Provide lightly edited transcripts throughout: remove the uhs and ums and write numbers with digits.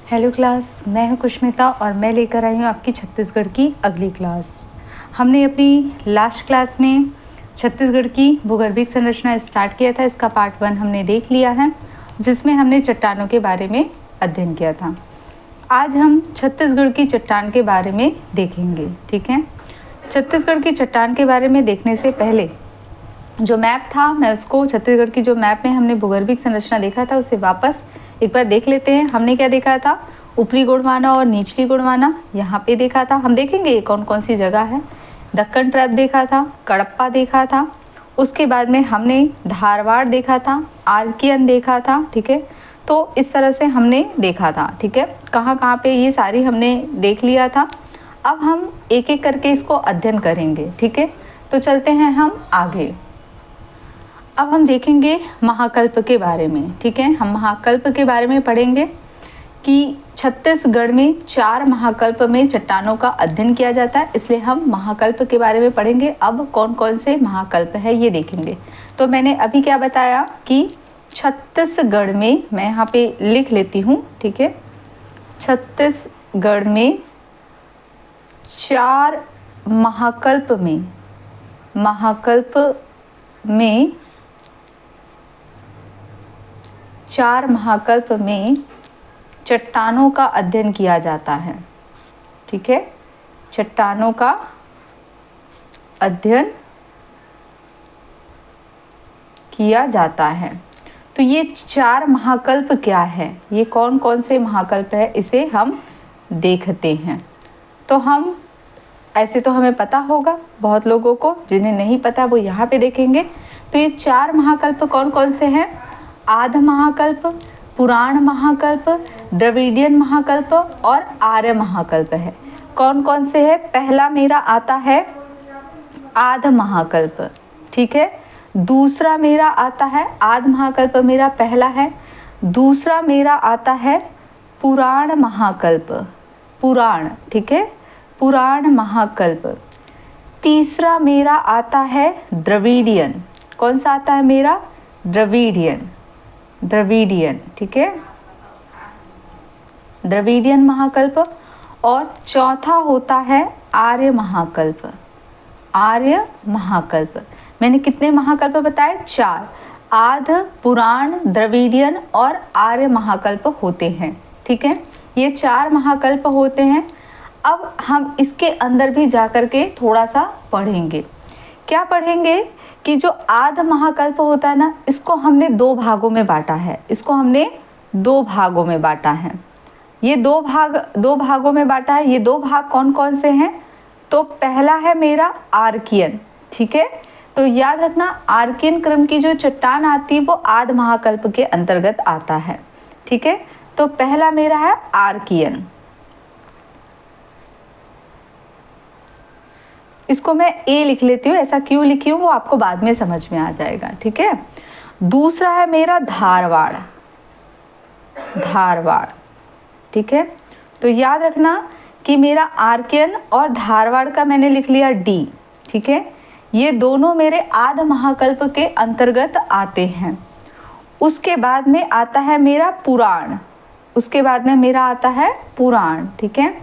Hello class, मैं हूं कुष्मिता और मैं लेकर आई हूं आपकी छत्तीसगढ़ की अगली क्लास। हमने अपनी लास्ट क्लास में छत्तीसगढ़ की भूगर्भिक संरचना स्टार्ट किया था। इसका पार्ट 1 हमने देख लिया है, जिसमें हमने चट्टानों के बारे में अध्ययन किया था। आज हम छत्तीसगढ़ की चट्टान के बारे में देखेंगे। ठीक है, छत्तीसगढ़ की चट्टान के बारे में देखने से पहले जो मैप था, मैं उसको छत्तीसगढ़ की जो मैप में हमने भूगर्भिक संरचना देखा था उसे वापस एक बार देख लेते हैं। हमने क्या देखा था? ऊपरी गोंडवाना और निचली गोंडवाना यहाँ पे देखा था। हम देखेंगे ये कौन कौन सी जगह है। दक्कन ट्रैप देखा था, कड़प्पा देखा था, उसके बाद में हमने धारवाड़ देखा था, आर्कियन देखा था। ठीक है, तो इस तरह से हमने देखा था। ठीक है, कहाँ कहाँ पे ये सारी हमने देख लिया था। अब हम एक एक करके इसको अध्ययन करेंगे। ठीक है, तो चलते हैं हम आगे। अब हम देखेंगे महाकल्प के बारे में। ठीक है, हम महाकल्प के बारे में पढ़ेंगे कि छत्तीसगढ़ में 4 महाकल्प में चट्टानों का अध्ययन किया जाता है, इसलिए हम महाकल्प के बारे में पढ़ेंगे। अब कौन कौन से महाकल्प है ये देखेंगे। तो मैंने अभी क्या बताया कि छत्तीसगढ़ में, मैं यहाँ पे लिख लेती हूँ। ठीक है, छत्तीसगढ़ में 4 महाकल्प में चट्टानों का अध्ययन किया जाता है। ठीक है, चट्टानों का अध्ययन किया जाता है। तो ये 4 महाकल्प क्या है, ये कौन कौन से महाकल्प है, इसे हम देखते हैं। तो हम ऐसे तो हमें पता होगा, बहुत लोगों को जिन्हें नहीं पता वो यहाँ पे देखेंगे। तो ये 4 महाकल्प कौन कौन से हैं? आध महाकल्प, पुराण महाकल्प, द्रविडियन महाकल्प और आर्य महाकल्प है। कौन कौन से है? पहला मेरा आता है आध महाकल्प। ठीक है, दूसरा मेरा आता है, आध महाकल्प मेरा पहला है। दूसरा मेरा आता है पुराण महाकल्प, पुराण। ठीक है, पुराण महाकल्प। तीसरा मेरा आता है द्रविडियन। कौन सा आता है मेरा? Dravidian, Dravidian. ठीक है, द्रविडियन महाकल्प। और चौथा होता है आर्य महाकल्प, आर्य महाकल्प। मैंने कितने महाकल्प बताए? 4। आध, पुराण, द्रविडियन और आर्य महाकल्प होते हैं। ठीक है, ये 4 महाकल्प होते हैं। अब हम इसके अंदर भी जाकर के थोड़ा सा पढ़ेंगे। क्या पढ़ेंगे कि जो आध महाकल्प होता है ना, इसको हमने 2 भागों में बांटा है। इसको हमने 2 भागों में बांटा है। ये 2 भागों में बांटा है। ये 2 भाग कौन कौन से हैं? तो पहला है मेरा आर्कियन। ठीक है, तो याद रखना आर्कियन क्रम की जो चट्टान आती है वो आध महाकल्प के अंतर्गत आता है। ठीक है, तो पहला मेरा है आर्कियन। इसको मैं ए लिख लेती हूँ। ऐसा क्यों लिखी हूँ वो आपको बाद में समझ में आ जाएगा। ठीक है, दूसरा है मेरा धारवाड़, धारवाड़। ठीक है, तो याद रखना कि मेरा आर्कियन और धारवाड़ का मैंने लिख लिया डी। ठीक है, ये दोनों मेरे आध महाकल्प के अंतर्गत आते हैं। उसके बाद में आता है मेरा पुराण, उसके बाद में मेरा आता है पुराण। ठीक है,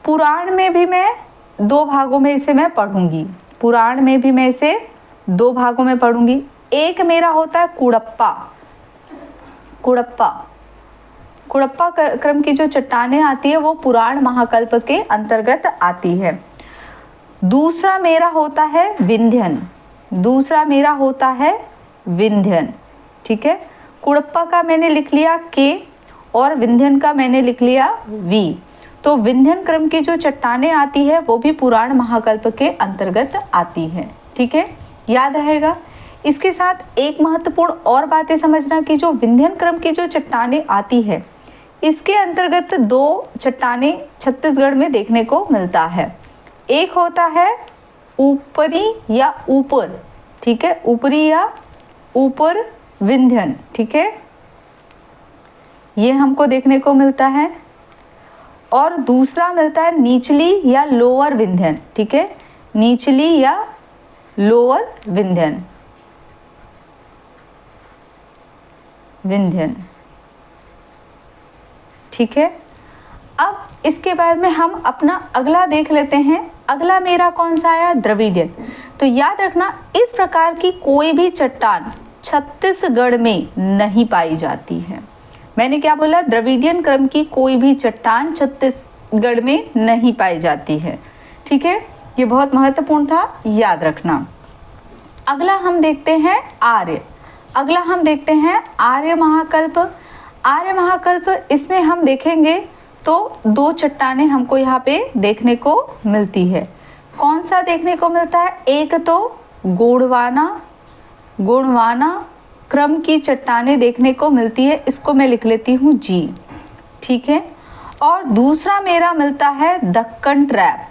पुराण में भी मैं 2 भागों में इसे मैं पढ़ूंगी। पुराण में भी मैं इसे 2 भागों में पढ़ूंगी। एक मेरा होता है कुड़प्पा, कुड़प्पा। कुड़प्पा क्रम की जो चट्टानें आती है वो पुराण महाकल्प के अंतर्गत आती है। दूसरा मेरा होता है विंध्यन, दूसरा मेरा होता है विंध्यन। ठीक है, कुड़प्पा का मैंने लिख लिया के और विंध्यन का मैंने लिख लिया वी। तो विंध्यन क्रम की जो चट्टानें आती है वो भी पुराण महाकल्प के अंतर्गत आती है। ठीक है, याद रहेगा। इसके साथ एक महत्वपूर्ण और बातें समझना कि जो विंध्यन क्रम की जो चट्टानें आती है इसके अंतर्गत 2 चट्टानें छत्तीसगढ़ में देखने को मिलता है। एक होता है ऊपरी या ऊपर। ठीक है, ऊपरी या ऊपर विंध्यन। ठीक है, ये हमको देखने को मिलता है। और दूसरा मिलता है निचली या लोअर विंध्यन। ठीक है, निचली या लोअर विंध्यन, विंध्यन। ठीक है, अब इसके बाद में हम अपना अगला देख लेते हैं। अगला मेरा कौन सा आया? द्रविडियन। तो याद रखना, इस प्रकार की कोई भी चट्टान छत्तीसगढ़ में नहीं पाई जाती है। मैंने क्या बोला? द्रविडियन क्रम की कोई भी चट्टान छत्तीसगढ़ में नहीं पाई जाती है। ठीक है, ये बहुत महत्वपूर्ण था, याद रखना। अगला हम देखते हैं आर्य। अगला हम देखते हैं आर्य महाकल्प। आर्य महाकल्प, इसमें हम देखेंगे तो दो चट्टानें हमको यहाँ पे देखने को मिलती है। कौन सा देखने को मिलता है? एक तो गोंडवाना क्रम की चट्टानें देखने को मिलती है, इसको मैं लिख लेती हूँ जी। ठीक है, और दूसरा मेरा मिलता है दक्कन ट्रैप।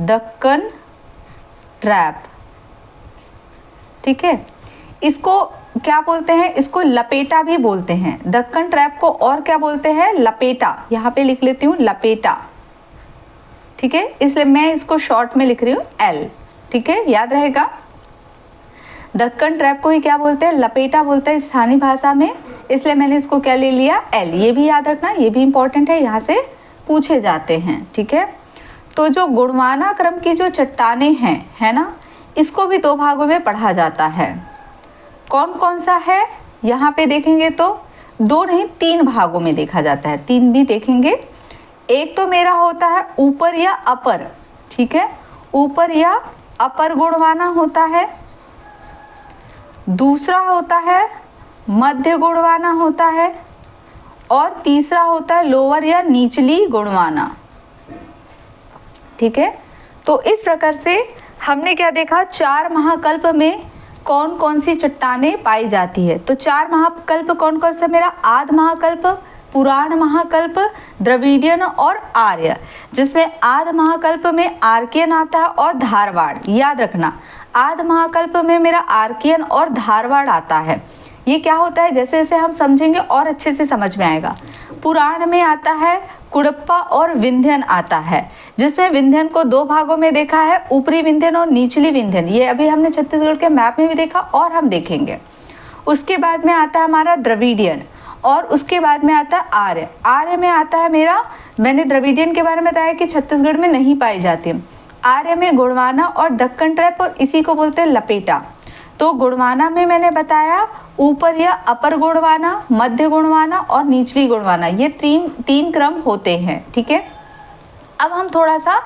दक्कन ट्रैप, ठीक है, इसको क्या बोलते हैं? इसको लपेटा भी बोलते हैं। दक्कन ट्रैप को और क्या बोलते हैं? लपेटा। यहाँ पे लिख लेती हूँ लपेटा। ठीक है, इसलिए मैं इसको शॉर्ट में लिख रही हूँ एल। ठीक है, याद रहेगा। दक्कन ट्रैप को ही क्या बोलते हैं? लपेटा बोलते हैं स्थानीय भाषा में, इसलिए मैंने इसको क्या ले लिया? एल। ये भी याद रखना, ये भी इंपॉर्टेंट है, यहाँ से पूछे जाते हैं। ठीक है, तो जो गोंडवाना क्रम की जो चट्टानें हैं, है ना, इसको भी दो भागों में पढ़ा जाता है। कौन कौन सा है? यहाँ पे देखेंगे तो दो नहीं, तीन भागों में देखा जाता है। तीन भी देखेंगे। एक तो मेरा होता है ऊपर या अपर। ठीक है, ऊपर या अपर गोंडवाना होता है। दूसरा होता है मध्य गोंडवाना होता है, और तीसरा होता है लोअर या निचली गोंडवाना। ठीक है, तो इस प्रकार से हमने क्या देखा? चार महाकल्प में कौन कौन सी चट्टानें पाई जाती है। तो चार महाकल्प कौन कौन सा? मेरा आद महाकल्प, पुराण महाकल्प, द्रविडियन और आर्य, जिसमें आद महाकल्प में आर्कियन आता है और धारवाड़। याद रखना, आद महाकल्प में मेरा आर्कियन और धारवाड़ आता है। ये क्या होता है? जैसे जैसे हम समझेंगे और अच्छे से समझ में आएगा। पुराण में आता है कुड़प्पा और विंध्यन आता है, जिसमें विंध्यन को दो भागों में देखा है, ऊपरी विंध्यन और निचली विंध्यन। ये अभी हमने छत्तीसगढ़ के मैप में भी देखा और हम देखेंगे। उसके बाद में आता है हमारा द्रविडियन, और उसके बाद में आता है आर्य। आर्य में आता है मेरा, मैंने द्रविडियन के बारे में बताया कि छत्तीसगढ़ में नहीं पाई जाती। आर्य में गोंडवाना और दक्कन ट्रैप, और इसी को बोलते हैं लपेटा। तो गोंडवाना में मैंने बताया ऊपर या अपर गोंडवाना, मध्य गोंडवाना और निचली गोंडवाना, ये तीन क्रम होते हैं। ठीक है, अब हम थोड़ा सा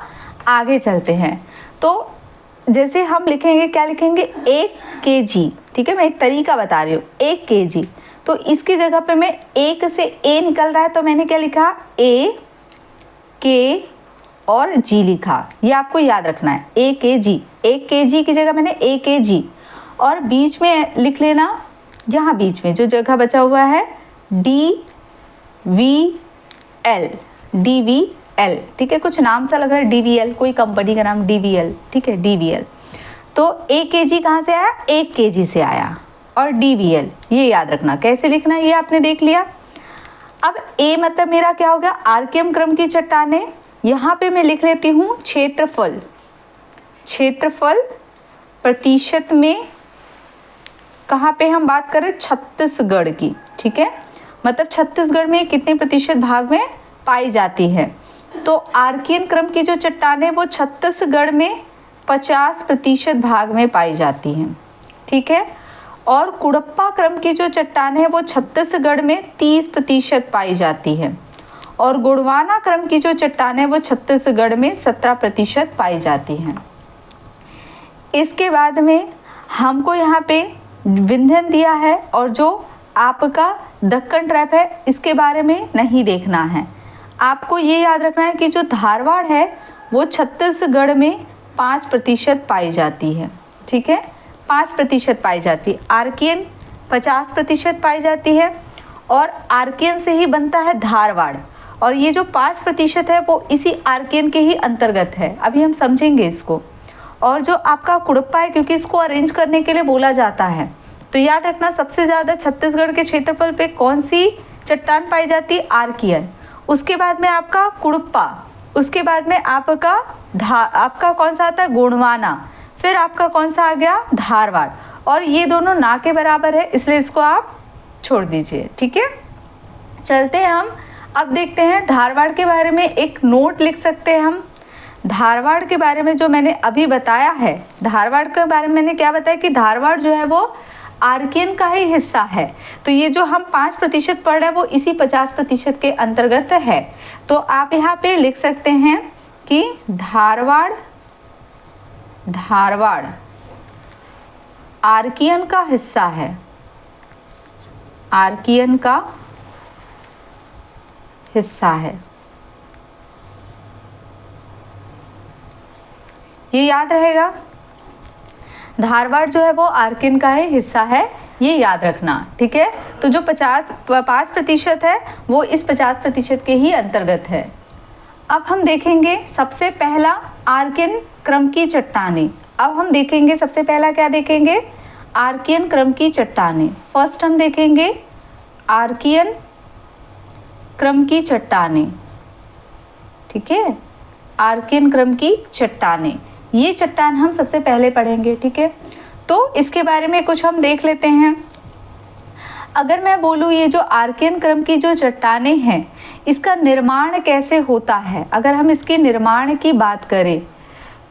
आगे चलते हैं। तो जैसे हम लिखेंगे, क्या लिखेंगे? 1 kg। ठीक है, मैं एक तरीका बता रही हूँ। 1 kg, तो इसकी जगह पे मैं एक से ए निकल रहा है, तो मैंने क्या लिखा? ए के और जी लिखा। ये आपको याद रखना है, 1 kg। 1 kg की जगह मैंने 1 kg, और बीच में लिख लेना, यहाँ बीच में जो जगह बचा हुआ है DVL। DVL, ठीक है, कुछ नाम सा लग रहा है DVL, कोई कंपनी का नाम DVL। ठीक है, DVL। तो 1 kg कहाँ से आया? 1 kg से आया, और DVL ये याद रखना। कैसे लिखना ये आपने देख लिया। अब A मतलब मेरा क्या हो गया? आर्कियम क्रम की चट्टानें। यहाँ पे मैं लिख लेती हूँ क्षेत्रफल। क्षेत्रफल प्रतिशत में कहाँ पे हम बात करें? छत्तीसगढ़ की। ठीक है, मतलब छत्तीसगढ़ में कितने प्रतिशत भाग में पाई जाती है? तो आर्कियन क्रम की जो चट्टानें वो छत्तीसगढ़ में 50% भाग में पाई जाती हैं। ठीक है, और कुड़प्पा क्रम की जो चट्टान है वो छत्तीसगढ़ में 30% पाई जाती है, और गोंडवाना क्रम की जो चट्टान है वो छत्तीसगढ़ में 17% पाई जाती हैं। इसके बाद में हमको यहाँ पे विंध्यन दिया है, और जो आपका दक्कन ट्रैप है इसके बारे में नहीं देखना है। आपको ये याद रखना है कि जो धारवाड़ है वो छत्तीसगढ़ में 5% पाई जाती है। ठीक है, 5% पाई जाती है। आर्कियन 50% पाई जाती है, और आर्कियन से ही बनता है धारवाड़, और ये जो 5% है वो इसी आर्कियन के ही अंतर्गत है। अभी हम समझेंगे इसको। और जो आपका कुड़प्पा है, क्योंकि इसको अरेंज करने के लिए बोला जाता है, तो याद रखना सबसे ज़्यादा छत्तीसगढ़ के क्षेत्रफल पे कौन सी चट्टान पाई जाती है? आर्कियन। उसके बाद में आपका कुड़प्पा, उसके बाद में आपका कौन सा आता है? गोंडवाना, फिर आपका कौन सा आ गया? धारवाड़। और ये दोनों ना के बराबर है, इसलिए इसको आप छोड़ दीजिए। ठीक है, चलते हैं हम अब देखते हैं धारवाड़ के बारे में एक नोट लिख सकते हैं हम। धारवाड़ के बारे में जो मैंने अभी बताया है, धारवाड़ के बारे में मैंने क्या बताया कि धारवाड़ जो है वो आर्कियन का ही हिस्सा है। तो ये जो हम 5% पढ़ रहे हैं वो इसी 50% के अंतर्गत है। तो आप यहाँ पे लिख सकते हैं कि धारवाड़ आर्कियन का हिस्सा है, आर्कियन का हिस्सा है। ये याद रहेगा, धारवाड़ जो है वो आर्कियन का ही हिस्सा है, ये याद रखना, ठीक है। तो जो 5% है वो इस 50% के ही अंतर्गत है। अब हम देखेंगे सबसे पहला आर्कियन क्रम की चट्टानें। अब हम देखेंगे सबसे पहला क्या देखेंगे, आर्कियन क्रम की चट्टानें। फर्स्ट हम देखेंगे आर्कियन क्रम की चट्टानें, ठीक है, आर्कियन क्रम की चट्टानें। ये चट्टान हम सबसे पहले पढ़ेंगे, ठीक है। तो इसके बारे में कुछ हम देख लेते हैं। अगर मैं बोलूँ ये जो आर्कियन क्रम की जो चट्टानें हैं इसका निर्माण कैसे होता है, अगर हम इसके निर्माण की बात करें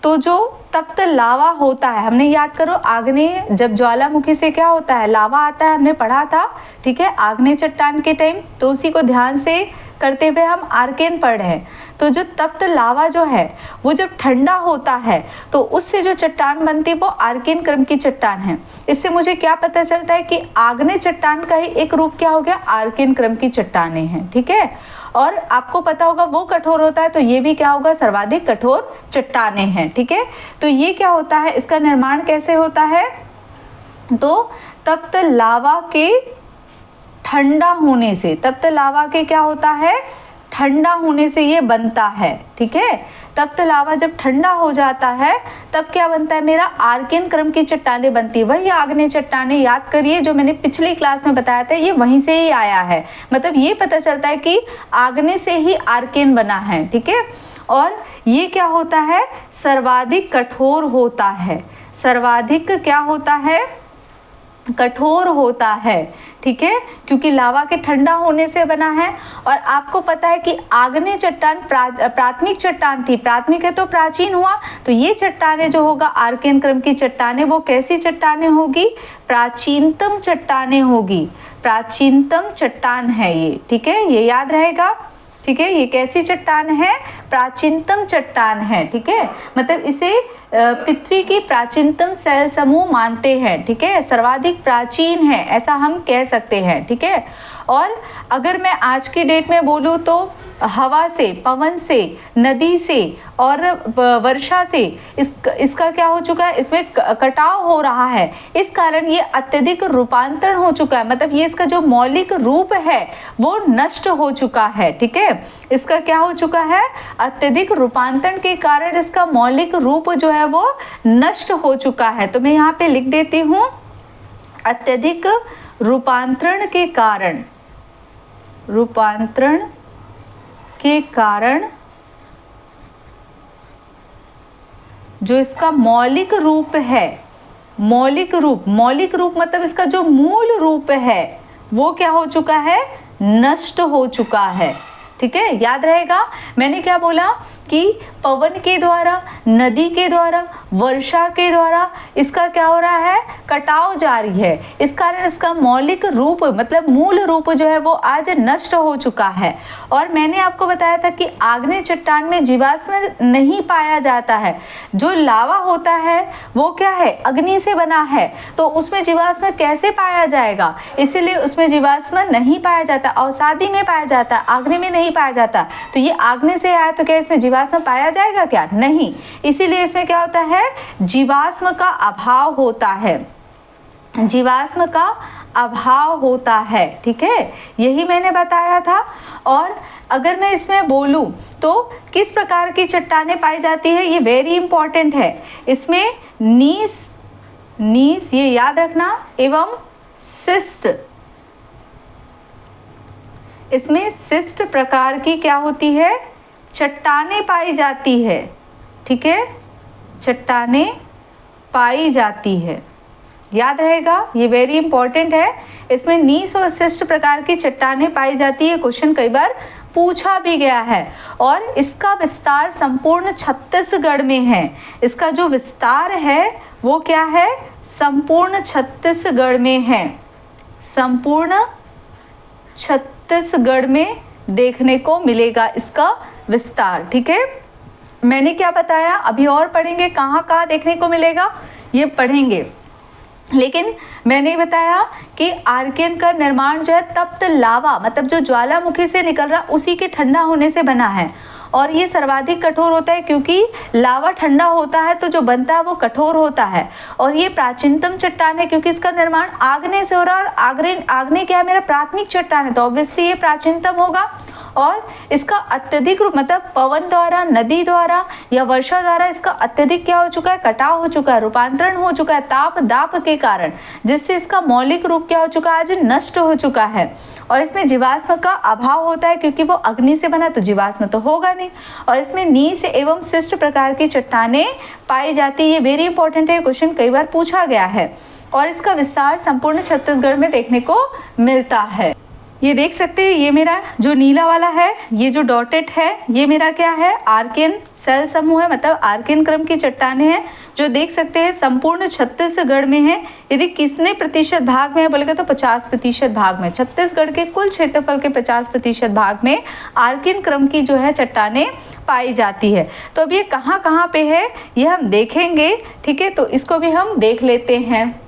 तो जो तप्त लावा होता है, हमने याद करो आग्नेय, जब ज्वालामुखी से क्या होता है लावा आता है, हमने पढ़ा था, ठीक है, आग्नेय चट्टान के टाइम। तो उसी को ध्यान से करते हुए हम आर्कियन पढ़ रहे हैं। तो जो तप्त लावा जो है वो जब ठंडा होता है तो उससे जो चट्टान बनती है वो आर्कियन क्रम की चट्टान है। इससे मुझे क्या पता चलता है कि आग्नेय चट्टान का ही एक रूप क्या हो गया, आर्कियन क्रम की चट्टानें हैं, ठीक है। और आपको पता होगा वो कठोर होता है तो ये भी क्या होगा, सर्वाधिक कठोर चट्टानें हैं, ठीक है। तो ये क्या होता है, इसका निर्माण कैसे होता है, तो तप्त लावा के ठंडा होने से, तप्त लावा के क्या होता है, ठंडा होने से ये बनता है, ठीक है। तप्त लावा जब ठंडा हो जाता है तब क्या बनता है, मेरा आर्कियन क्रम की चट्टानें बनती है। वही आग्नेय चट्टानें याद करिए जो मैंने पिछली क्लास में बताया था, ये वहीं से ही आया है। मतलब ये पता चलता है कि आग्नेय से ही आर्कियन बना है, ठीक है। और ये क्या होता है, सर्वाधिक कठोर होता है, सर्वाधिक क्या होता है, कठोर होता है, ठीक है, क्योंकि लावा के ठंडा होने से बना है। और आपको पता है कि आग्नेय चट्टान प्राथमिक चट्टान थी, प्राथमिक है तो प्राचीन हुआ, तो ये चट्टानें जो होगा आर्कियन क्रम की चट्टानें वो कैसी चट्टानें होगी, प्राचीनतम चट्टानें होगी, प्राचीनतम चट्टान है ये, ठीक है, ये याद रहेगा, ठीक है। ये कैसी चट्टान है, प्राचीनतम चट्टान है, ठीक है। मतलब इसे पृथ्वी की प्राचीनतम सेल समूह मानते हैं, ठीक है, सर्वाधिक प्राचीन है ऐसा हम कह सकते हैं, ठीक है। और अगर मैं आज की डेट में बोलूँ तो हवा से, पवन से, नदी से और वर्षा से इसका क्या हो चुका है, इसमें कटाव हो रहा है, इस कारण ये अत्यधिक रूपांतरण हो चुका है। मतलब ये इसका जो मौलिक रूप है वो नष्ट हो चुका है, ठीक है। इसका क्या हो चुका है, अत्यधिक रूपांतरण के कारण इसका मौलिक रूप जो है वो नष्ट हो चुका है। तो मैं यहाँ पे लिख देती हूँ, अत्यधिक रूपांतरण के कारण, रूपांतरण के कारण जो इसका मौलिक रूप है, मौलिक रूप मतलब इसका जो मूल रूप है वो क्या हो चुका है, नष्ट हो चुका है, ठीक है। याद रहेगा मैंने क्या बोला कि पवन के द्वारा, नदी के द्वारा, वर्षा के द्वारा इसका क्या हो रहा है, कटाव जारी है। इस कारण इसका मौलिक रूप मतलब मूल रूप जो है वो आज नष्ट हो चुका है। और मैंने आपको बताया था कि आग्नेय चट्टान में जीवाश्म नहीं पाया जाता है। जो लावा होता है वो क्या है, अग्नि से बना है, तो उसमें जीवाश्म कैसे पाया जाएगा, इसीलिए उसमें जीवाश्म नहीं पाया जाता, अवसादी में पाया जाता, आग्नेय में नहीं पाया जाता। तो ये आग्नेय से आया तो क्या इसमें जीवाश्म पाया जाएगा क्या, नहीं, इसीलिए इसमें क्या होता है, जीवाश्म का अभाव होता है, जीवाश्म का अभाव होता है, ठीक है, यही मैंने बताया था। और अगर मैं इसमें बोलूं तो किस प्रकार की चट्टानें पाई जाती है, ये वेरी इंपॉर्टेंट है। इसमें नीस ये याद रखना, एवं सिस्ट, इसमें सिस्ट प्रकार की क्या होती है, चट्टानें पाई जाती है, ठीक है, चट्टानें पाई जाती है, याद रहेगा, ये वेरी इंपॉर्टेंट है। इसमें नीस और सिस्ट प्रकार की चट्टानें पाई जाती है, क्वेश्चन कई बार पूछा भी गया है। और इसका विस्तार संपूर्ण छत्तीसगढ़ में है। इसका जो विस्तार है वो क्या है, संपूर्ण छत्तीसगढ़ में है, संपूर्ण छत्तीसगढ़ में देखने को मिलेगा इसका विस्तार। ठीक है, मैंने क्या बताया, अभी और पढ़ेंगे कहाँ कहाँ देखने को मिलेगा ये पढ़ेंगे, लेकिन मैंने बताया कि आर्कियन का निर्माण जो है तप्त लावा मतलब जो ज्वालामुखी से निकल रहा उसी के ठंडा होने से बना है। और ये सर्वाधिक कठोर होता है क्योंकि लावा ठंडा होता है तो जो बनता है वो कठोर होता है। और ये प्राचीनतम चट्टान है क्योंकि इसका निर्माण आग्नेय से हो रहा है, और आग्नेय क्या है, मेरा प्राथमिक चट्टान है, तो ऑब्वियसली ये प्राचीनतम होगा। और इसका अत्यधिक रूप मतलब पवन द्वारा, नदी द्वारा या वर्षा द्वारा इसका अत्यधिक क्या हो चुका है, कटाव हो चुका है, रूपांतरण हो चुका है ताप दाप के कारण, जिससे इसका मौलिक रूप क्या हो चुका है, आज नष्ट हो चुका है। और इसमें जीवाश्म का अभाव होता है क्योंकि वो अग्नि से बना तो जीवाश्म तो होगा नहीं। और इसमें नीच एवं शिष्ट प्रकार की चट्टानें पाई जाती है। ये वेरी इंपॉर्टेंट है, क्वेश्चन कई बार पूछा गया है। और इसका विस्तार संपूर्ण छत्तीसगढ़ में देखने को मिलता है। ये देख सकते हैं, ये मेरा जो नीला वाला है, ये जो डॉटेड है, ये मेरा क्या है, आर्कियन सेल समूह है, मतलब आर्कियन क्रम की चट्टानें हैं जो देख सकते हैं संपूर्ण छत्तीसगढ़ में है। यदि कितने प्रतिशत भाग में है बोलेगा तो 50% भाग में, छत्तीसगढ़ के कुल क्षेत्रफल के 50% भाग में आर्कियन क्रम की जो है चट्टानें पाई जाती है। तो अब ये कहाँ कहाँ पे है ये हम देखेंगे। ठीक है, तो इसको भी हम देख लेते हैं।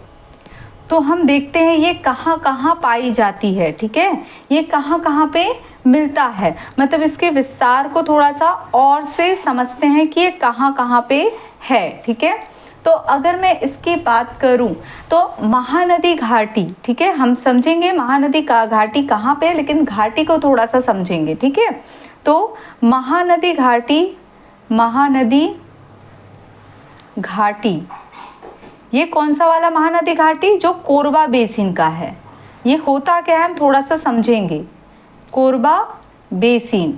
तो हम देखते हैं ये कहाँ कहाँ पाई जाती है। ठीक है, ये कहाँ कहाँ पे मिलता है, मतलब इसके विस्तार को थोड़ा सा और से समझते हैं कि ये कहाँ कहाँ पे है। ठीक है, तो अगर मैं इसकी बात करूं तो महानदी घाटी, ठीक है, हम समझेंगे महानदी का घाटी कहाँ पे है, लेकिन घाटी को थोड़ा सा समझेंगे। ठीक है, तो महानदी घाटी, महानदी घाटी ये कौन सा वाला महानदी घाटी, जो कोरबा बेसिन का है। ये होता क्या है हम थोड़ा सा समझेंगे। कोरबा बेसिन,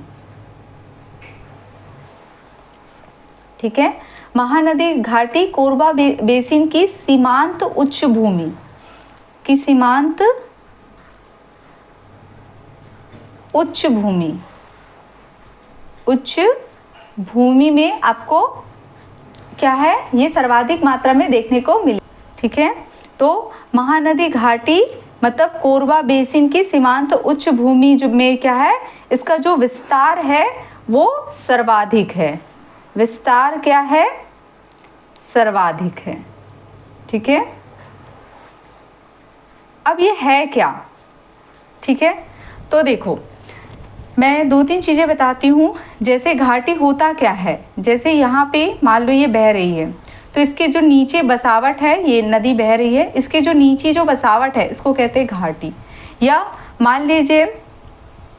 ठीक है, महानदी घाटी कोरबा बेसिन की सीमांत उच्च भूमि, की सीमांत उच्च भूमि, उच्च भूमि में आपको क्या है, ये सर्वाधिक मात्रा में देखने को मिली। ठीक है, तो महानदी घाटी मतलब कोरबा बेसिन की सीमांत उच्च भूमि जो में क्या है, इसका जो विस्तार है वो सर्वाधिक है। विस्तार क्या है, सर्वाधिक है। ठीक है, अब ये है क्या, ठीक है, तो देखो मैं 2-3 चीज़ें बताती हूँ। जैसे घाटी होता क्या है, जैसे यहाँ पे मान लो ये बह रही है तो इसके जो नीचे बसावट है, ये नदी बह रही है, इसके जो नीचे जो बसावट है इसको कहते हैं घाटी। या मान लीजिए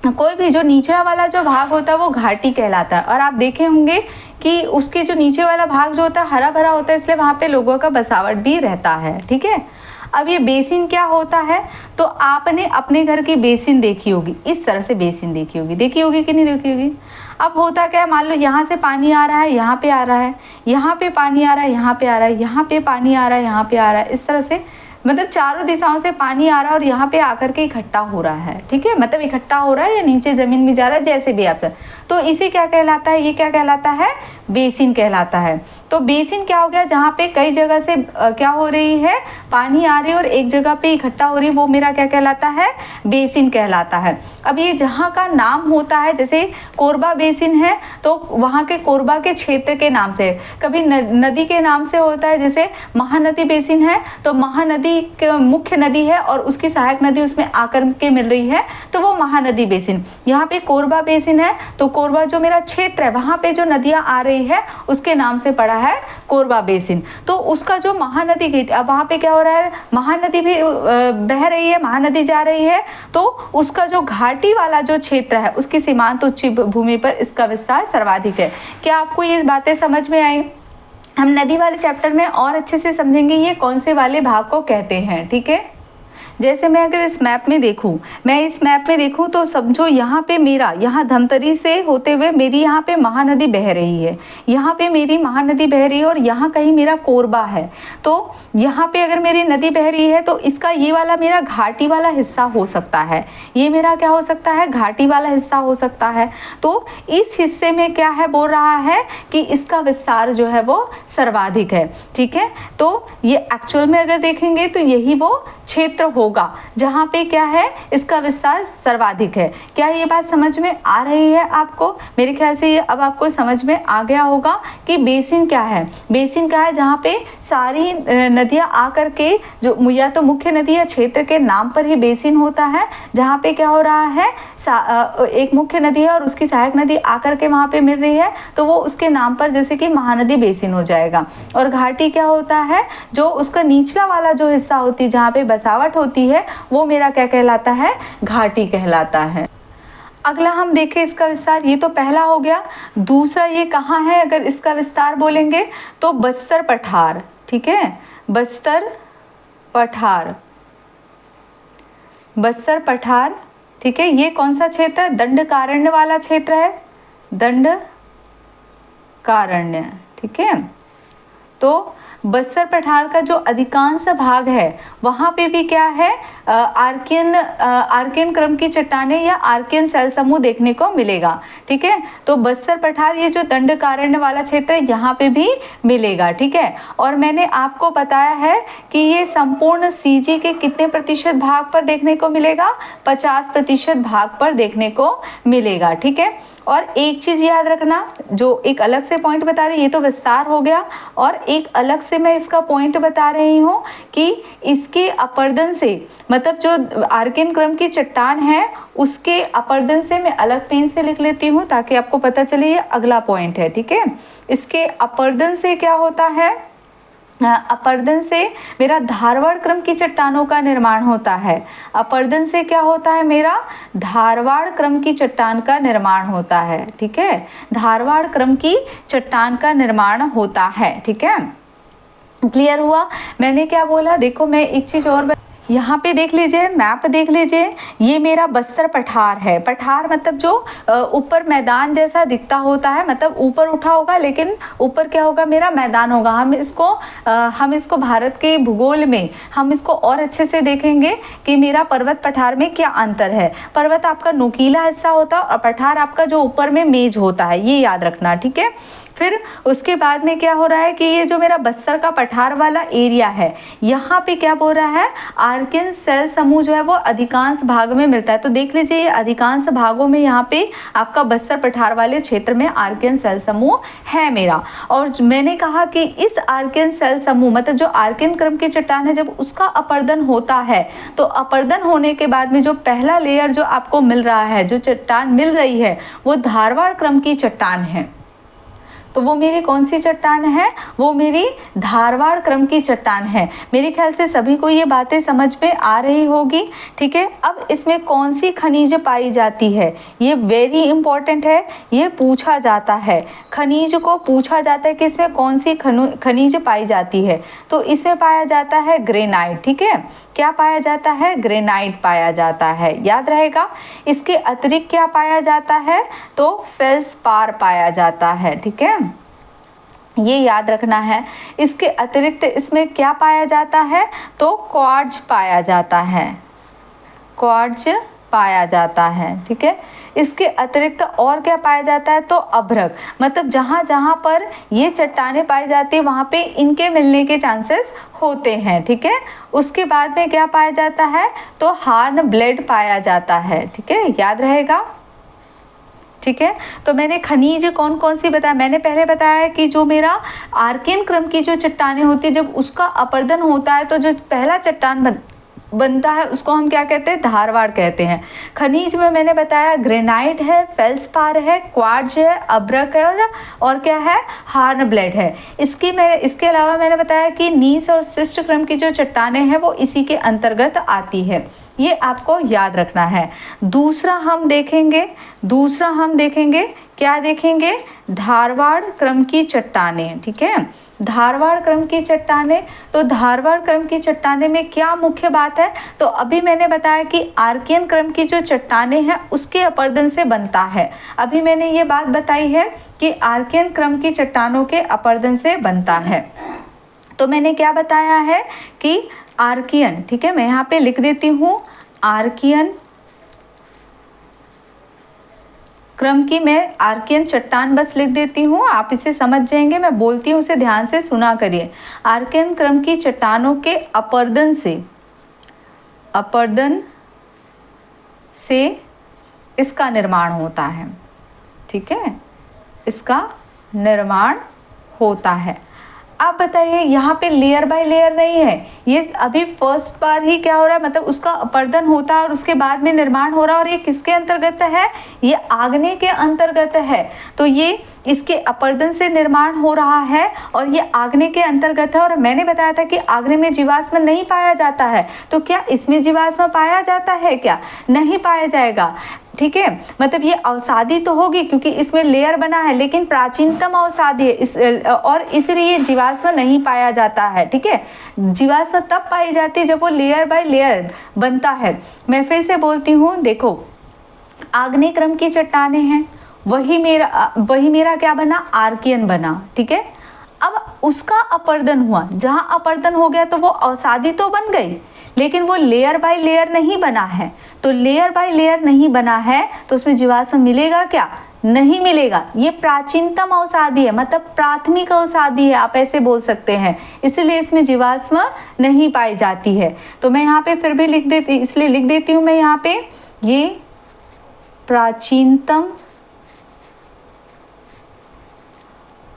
कोई भी जो नीचला वाला जो भाग होता है वो घाटी कहलाता है। और आप देखे होंगे कि उसके जो नीचे वाला भाग जो होता है हरा भरा होता है, इसलिए वहाँ पे लोगों का बसावट भी रहता है। ठीक है, अब ये बेसिन क्या होता है, तो आपने अपने घर की बेसिन देखी होगी, इस तरह से बेसिन देखी होगी कि नहीं देखी होगी। अब होता क्या है, मान लो यहाँ से पानी आ रहा है, यहाँ पे आ रहा है, यहाँ पे पानी आ रहा है, यहाँ पे आ रहा है, यहाँ पे पानी आ रहा है, यहाँ पे आ रहा है, इस तरह से मतलब चारों दिशाओं से पानी आ रहा है और यहाँ पे आकर के इकट्ठा हो रहा है। ठीक है, मतलब इकट्ठा हो रहा है या नीचे जमीन में जा रहा है, जैसे भी आप सर, तो इसे क्या कहलाता है, ये क्या कहलाता है, बेसिन कहलाता है। तो बेसिन क्या हो गया, जहाँ पे कई जगह से क्या हो रही है, पानी आ रही है और एक जगह पे इकट्ठा हो रही है, वो मेरा क्या कहलाता है, बेसिन कहलाता है। अब ये जहाँ का नाम होता है, जैसे कोरबा बेसिन है तो वहाँ के कोरबा के क्षेत्र के नाम से, कभी नदी के नाम से होता है। जैसे महानदी बेसिन है तो महानदी मुख्य नदी है और उसकी सहायक नदी उसमें आकर के मिल रही है तो वो महानदी बेसिन। यहाँ पे कोरबा बेसिन है तो कोरबा जो मेरा क्षेत्र है वहाँ पे जो नदियाँ आ रही है उसके नाम से पड़ा है कोरबा बेसिन। तो उसका जो महानदी गेट, अब वहाँ पे क्या हो रहा है, महानदी भी बह रही है, महानदी जा रही है, तो उसका जो घाटी वाला जो क्षेत्र है उसकी सीमांत उच्च भूमि पर इसका विस्तार सर्वाधिक है। क्या आपको ये बातें समझ में आई? हम नदी वाले चैप्टर में और अच्छे से समझेंगे ये कौन से वाले भाग को कहते हैं। ठीक है, जैसे मैं अगर इस मैप में देखूं तो समझो यहाँ पे मेरा, यहाँ धमतरी से होते हुए मेरी यहाँ पे महानदी बह रही है, यहाँ पे मेरी महानदी बह रही है और यहाँ कहीं मेरा कोरबा है। तो यहाँ पे अगर मेरी नदी बह रही है तो इसका ये वाला मेरा घाटी वाला हिस्सा हो सकता है, ये मेरा क्या हो सकता है, घाटी वाला हिस्सा हो सकता है। तो इस हिस्से में क्या है, बोल रहा है कि इसका विस्तार जो है वो सर्वाधिक है। ठीक है, तो ये एक्चुअल में अगर देखेंगे तो यही वो क्षेत्र होगा जहाँ पे क्या है, इसका विस्तार सर्वाधिक है। क्या ये बात समझ में आ रही है आपको? मेरे ख्याल से ये अब आपको समझ में आ गया होगा कि बेसिन क्या है। बेसिन क्या है, जहाँ पे सारी नदियाँ आकर के, जो या तो मुख्य नदी या क्षेत्र के नाम पर ही बेसिन होता है, जहाँ पे क्या हो रहा है, एक मुख्य नदी है और उसकी सहायक नदी आकर के वहाँ पे मिल रही है, तो वो उसके नाम पर जैसे कि महानदी बेसिन हो जाएगा। और घाटी क्या होता है, जो उसका निचला वाला जो हिस्सा होती है, जहाँ पे बसावट होती है, वो मेरा क्या कहलाता है, घाटी कहलाता है। अगला हम देखें इसका विस्तार, ये तो पहला हो गया। दूसरा ये कहाँ है, अगर इसका विस्तार बोलेंगे तो बस्तर पठार। ठीक है, बस्तर पठार, बस्तर पठार। ठीक है, ये कौन सा क्षेत्र है, दंडकारण्य वाला क्षेत्र है, दंडकारण्य। ठीक है, तो बस्तर पठार का जो अधिकांश भाग है वहाँ पे भी क्या है, आर्कियन क्रम की चट्टानें या आर्कियन सेल समूह देखने को मिलेगा। ठीक है, तो बस्तर पठार, ये जो दंडकारण्य वाला क्षेत्र है, यहाँ पे भी मिलेगा। ठीक है, और मैंने आपको बताया है कि ये संपूर्ण सीजी के कितने प्रतिशत भाग पर देखने को मिलेगा, 50% भाग पर देखने को मिलेगा। ठीक है, और एक चीज़ याद रखना, जो एक अलग से पॉइंट बता रही, ये तो विस्तार हो गया, और एक अलग से मैं इसका पॉइंट बता रही हूँ कि इसके अपर्दन से, मतलब जो आर्कियन क्रम की चट्टान है उसके अपर्दन से मैं अलग पेन से लिख लेती हूँ ताकि आपको पता चले ये अगला पॉइंट है। ठीक है, इसके अपर्दन से क्या होता है, अपर्दन से मेरा धारवाड़ क्रम की चट्टानों का निर्माण होता है। अपर्दन से क्या होता है, मेरा धारवाड़ क्रम की चट्टान का निर्माण होता है। ठीक है, धारवाड़ क्रम की चट्टान का निर्माण होता है। ठीक है, क्लियर हुआ? मैंने क्या बोला, देखो मैं एक चीज़ और यहाँ पे देख लीजिए, मैप देख लीजिए, ये मेरा बस्तर पठार है। पठार मतलब जो ऊपर मैदान जैसा दिखता होता है, मतलब ऊपर उठा होगा लेकिन ऊपर क्या होगा, मेरा मैदान होगा। हम इसको भारत के भूगोल में हम इसको और अच्छे से देखेंगे कि मेरा पर्वत पठार में क्या अंतर है। पर्वत आपका नुकीला हिस्सा होता है और पठार आपका जो ऊपर में मेज होता है, ये याद रखना। ठीक है, फिर उसके बाद में क्या हो रहा है कि ये जो मेरा बस्तर का पठार वाला एरिया है, यहाँ पे क्या बोल रहा है, आर्कियन सेल समूह जो है वो अधिकांश भाग में मिलता है। तो देख लीजिए, ये अधिकांश भागों में यहाँ पे आपका बस्तर पठार वाले क्षेत्र में आर्कियन सेल समूह है मेरा। और मैंने कहा कि इस आर्कियन सेल समूह, मतलब जो आर्कियन क्रम की चट्टान है, जब उसका अपर्दन होता है तो अपर्दन होने के बाद में जो पहला लेयर जो आपको मिल रहा है, जो चट्टान मिल रही है, वो धारवाड़ क्रम की चट्टान है। तो वो मेरी कौन सी चट्टान है, वो मेरी धारवाड़ क्रम की चट्टान है। मेरे ख्याल से सभी को ये बातें समझ में आ रही होगी। ठीक है, अब इसमें कौन सी खनिज पाई जाती है, ये वेरी इंपॉर्टेंट है, ये पूछा जाता है। खनिज को पूछा जाता है कि इसमें कौन सी खनिज पाई जाती है, तो इसमें पाया जाता है ग्रेनाइट। ठीक है, क्या पाया जाता है, ग्रेनाइट पाया जाता है, याद रहेगा। इसके अतिरिक्त क्या पाया जाता है, तो फेल्सपार पाया जाता है। ठीक है, ये याद रखना है। इसके अतिरिक्त इसमें क्या पाया जाता है, तो क्वार्ट्ज पाया जाता है, क्वार्ट्ज पाया जाता है। ठीक है, इसके अतिरिक्त और क्या पाया जाता है, तो अभ्रक, मतलब जहाँ जहाँ पर ये चट्टानें पाई जाती है वहाँ पे इनके मिलने के चांसेस होते हैं। ठीक है, उसके बाद में क्या पाया जाता है, तो हार्न ब्लेड पाया जाता है। ठीक है, याद रहेगा। ठीक है, तो मैंने खनिज कौन कौन सी बताया, मैंने पहले बताया कि जो मेरा आर्कियन क्रम की जो चट्टानें होती है, जब उसका अपर्दन होता है तो जो पहला चट्टान बनता है उसको हम क्या कहते हैं, धारवाड़ कहते हैं। खनिज में मैंने बताया ग्रेनाइट है, फेल्सपार है, क्वार्ट्ज है, अभ्रक है और क्या है, हार्न ब्लेड है। इसके अलावा मैंने बताया कि नीस और शिष्ट क्रम की जो चट्टानें हैं वो इसी के अंतर्गत आती है, ये आपको याद रखना है। दूसरा हम देखेंगे क्या देखेंगे, धारवाड़ क्रम की चट्टानें, ठीक है, धारवाड़ क्रम की चट्टानें। तो धारवाड़ क्रम की चट्टानें में क्या मुख्य बात है, तो अभी मैंने बताया कि आर्कियन क्रम की जो चट्टानें हैं उसके अपरदन से बनता है। अभी मैंने ये बात बताई है कि आर्कियन क्रम की चट्टानों के अपरदन से बनता है। तो मैंने क्या बताया है कि आर्कियन, ठीक है, मैं यहाँ पे लिख देती हूँ आर्कियन क्रम की, मैं आर्कियन चट्टान बस लिख देती हूँ, आप इसे समझ जाएंगे, मैं बोलती हूँ उसे ध्यान से सुना करिए। आर्कियन क्रम की चट्टानों के अपरदन से इसका निर्माण होता है, ठीक है, इसका निर्माण होता है। आप बताइए, यहाँ पे लेयर बाय लेयर नहीं है, ये अभी फर्स्ट बार ही क्या हो रहा है, मतलब उसका अपर्दन होता है और उसके बाद में निर्माण हो रहा है। और ये किसके अंतर्गत है, ये आग्नेय के अंतर्गत है। तो ये इसके अपर्दन से निर्माण हो रहा है और ये आग्नेय के अंतर्गत है। और मैंने बताया था कि आग्नेय में जीवाश्म नहीं पाया जाता है, तो क्या इसमें जीवाश्म पाया जाता है, क्या नहीं पाया जाएगा, ठीक है, मतलब ये अवसादी तो होगी क्योंकि इसमें लेयर बना है, लेकिन प्राचीनतम अवसादी है और इसलिए जीवाश्म नहीं पाया जाता है, ठीक है। जीवाश्म तब पाई जाती है जब वो लेयर बाय लेयर बनता है। मैं फिर से बोलती हूँ, देखो आग्नेय क्रम की चट्टानें हैं, वही मेरा क्या बना, आर्कियन बना, ठीक है। अब उसका अपरदन हुआ, जहाँ अपरदन हो गया तो वो अवसादी तो बन गई, लेकिन वो लेयर बाय लेयर नहीं बना है। तो लेयर बाय लेयर नहीं बना है तो उसमें जीवाश्म मिलेगा क्या, नहीं मिलेगा। ये प्राचीनतम अवसादी है, मतलब प्राथमिक अवसादी है, आप ऐसे बोल सकते हैं, इसलिए इसमें जीवाश्म नहीं पाई जाती है। तो मैं यहाँ पे फिर भी इसलिए लिख देती हूँ मैं यहाँ पे, ये प्राचीनतम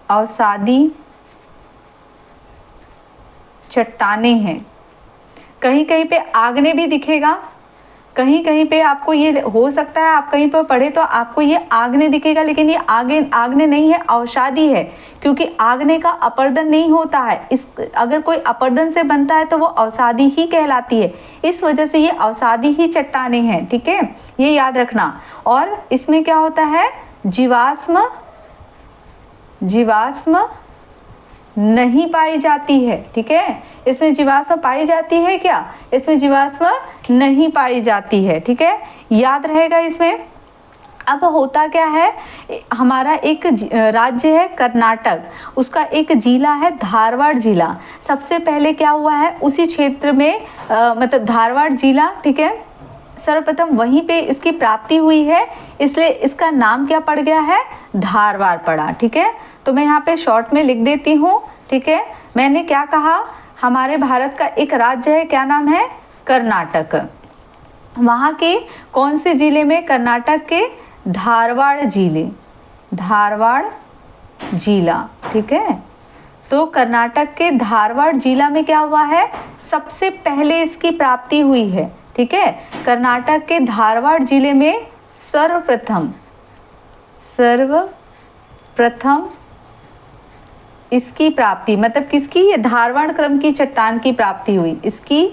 अवसादी चट्टानें हैं। कहीं कहीं पे आग्नेय भी दिखेगा, कहीं कहीं पे आपको ये हो सकता है, आप कहीं पर पढ़े तो आपको ये आग्नेय दिखेगा, लेकिन ये आग्नेय नहीं है, अवसादी है, क्योंकि आग्नेय का अपरदन नहीं होता है। अगर कोई अपरदन से बनता है तो वो अवसादी ही कहलाती है, इस वजह से ये अवसादी ही चट्टानें हैं, ठीक है, ये याद रखना। और इसमें क्या होता है, जीवाश्म नहीं पाई जाती है, ठीक है, इसमें जीवाश्म पाई जाती है क्या, इसमें जीवाश्म नहीं पाई जाती है, ठीक है, याद रहेगा इसमें। अब होता क्या है, हमारा एक राज्य है कर्नाटक, उसका एक जिला है धारवाड़ जिला। सबसे पहले क्या हुआ है, उसी क्षेत्र में मतलब धारवाड़ जिला, ठीक है, सर्वप्रथम वहीं पे इसकी प्राप्ति हुई है, इसलिए इसका नाम क्या पड़ गया है, धारवाड़ पड़ा, ठीक है। तो मैं यहाँ पे शॉर्ट में लिख देती हूँ, ठीक है। मैंने क्या कहा, हमारे भारत का एक राज्य है, क्या नाम है, कर्नाटक। वहाँ के कौन से जिले में, कर्नाटक के धारवाड़ जिला, ठीक है। तो कर्नाटक के धारवाड़ जिला में क्या हुआ है, सबसे पहले इसकी प्राप्ति हुई है, ठीक है। कर्नाटक के धारवाड़ जिले में सर्वप्रथम इसकी प्राप्ति, मतलब किसकी, ये धारवाड़ क्रम की चट्टान की प्राप्ति हुई, इसकी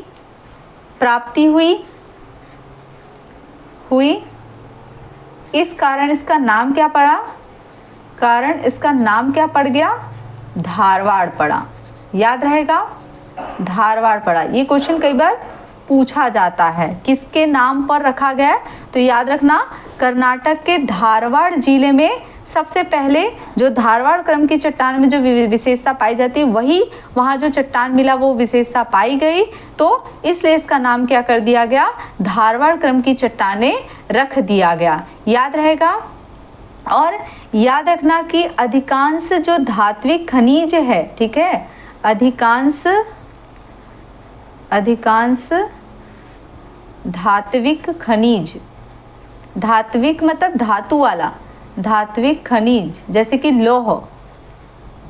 प्राप्ति हुई, इस कारण इसका नाम क्या पड़ा, इसका नाम क्या पड़ गया, धारवाड़ पड़ा, याद रहेगा, धारवाड़ पड़ा। ये क्वेश्चन कई बार पूछा जाता है, किसके नाम पर रखा गया, तो याद रखना कर्नाटक के धारवाड़ जिले में सबसे पहले जो धारवाड़ क्रम की चट्टान में जो विशेषता पाई जाती है, वही वहाँ जो चट्टान मिला वो विशेषता पाई गई, तो इसलिए इसका नाम क्या कर दिया गया, धारवाड़ क्रम की चट्टानें रख दिया गया, याद रहेगा। और याद रखना कि अधिकांश जो धात्विक खनिज है, ठीक है, अधिकांश धात्विक खनिज, धात्विक मतलब धातु वाला, धात्विक खनिज जैसे कि लौह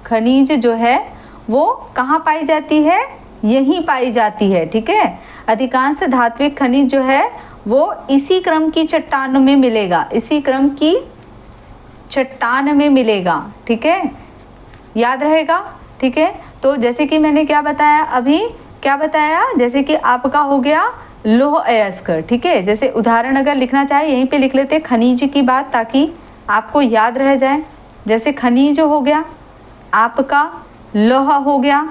खनिज जो है वो कहाँ पाई जाती है, यहीं पाई जाती है, ठीक है। अधिकांश धात्विक खनिज जो है वो इसी क्रम की चट्टानों में मिलेगा, इसी क्रम की चट्टान में मिलेगा, ठीक है, याद रहेगा, ठीक है। तो जैसे कि मैंने क्या बताया, अभी क्या बताया, जैसे कि आपका हो गया लौह अयस्क, ठीक है। जैसे उदाहरण अगर लिखना चाहे यहीं पे लिख लेते खनिज की बात, ताकि आपको याद रह जाए, जैसे खनिज हो गया आपका, लौह हो गया,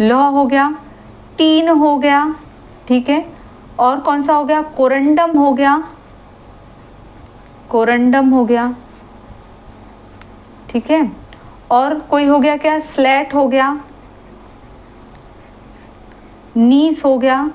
लौह हो गया, टीन हो गया, ठीक है, और कौन सा हो गया, कोरंडम हो गया, कोरंडम हो गया, ठीक है, और कोई हो गया क्या, स्लेट हो गया, नीस हो गया।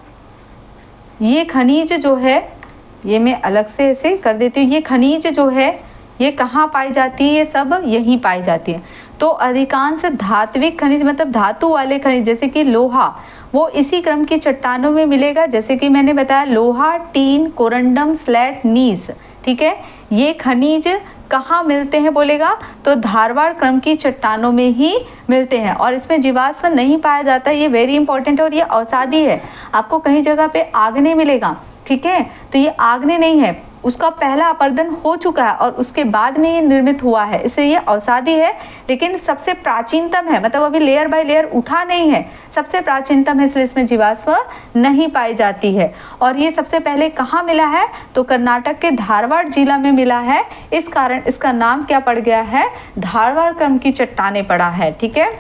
ये खनिज जो है, ये मैं अलग से ऐसे कर देती हूँ, ये खनिज जो है ये कहाँ पाई जाती है, ये सब यहीं पाई जाती है। तो अधिकांश धात्विक खनिज मतलब धातु वाले खनिज जैसे कि लोहा, वो इसी क्रम की चट्टानों में मिलेगा, जैसे कि मैंने बताया लोहा, टीन, कोरंडम, स्लेट, नीस, ठीक है। ये खनिज कहाँ मिलते हैं बोलेगा, तो धारवाड़ क्रम की चट्टानों में ही मिलते हैं, और इसमें जीवाश्म नहीं पाया जाता, ये वेरी इंपॉर्टेंट है, और ये औषधि है। आपको कहीं जगह पे आग्नेय मिलेगा, ठीक है, तो ये आग्नेय नहीं है, उसका पहला अपर्दन हो चुका है और उसके बाद में ये निर्मित हुआ है, इसलिए ये औषधि है, लेकिन सबसे प्राचीनतम है, मतलब अभी लेयर बाय लेयर उठा नहीं है, सबसे प्राचीनतम है, इसलिए इसमें जीवाश्म नहीं पाई जाती है। और ये सबसे पहले कहाँ मिला है, तो कर्नाटक के धारवाड़ जिला में मिला है, इस कारण इसका नाम क्या पड़ गया है, धारवाड़ क्रम की चट्टानें पड़ा है, ठीक है।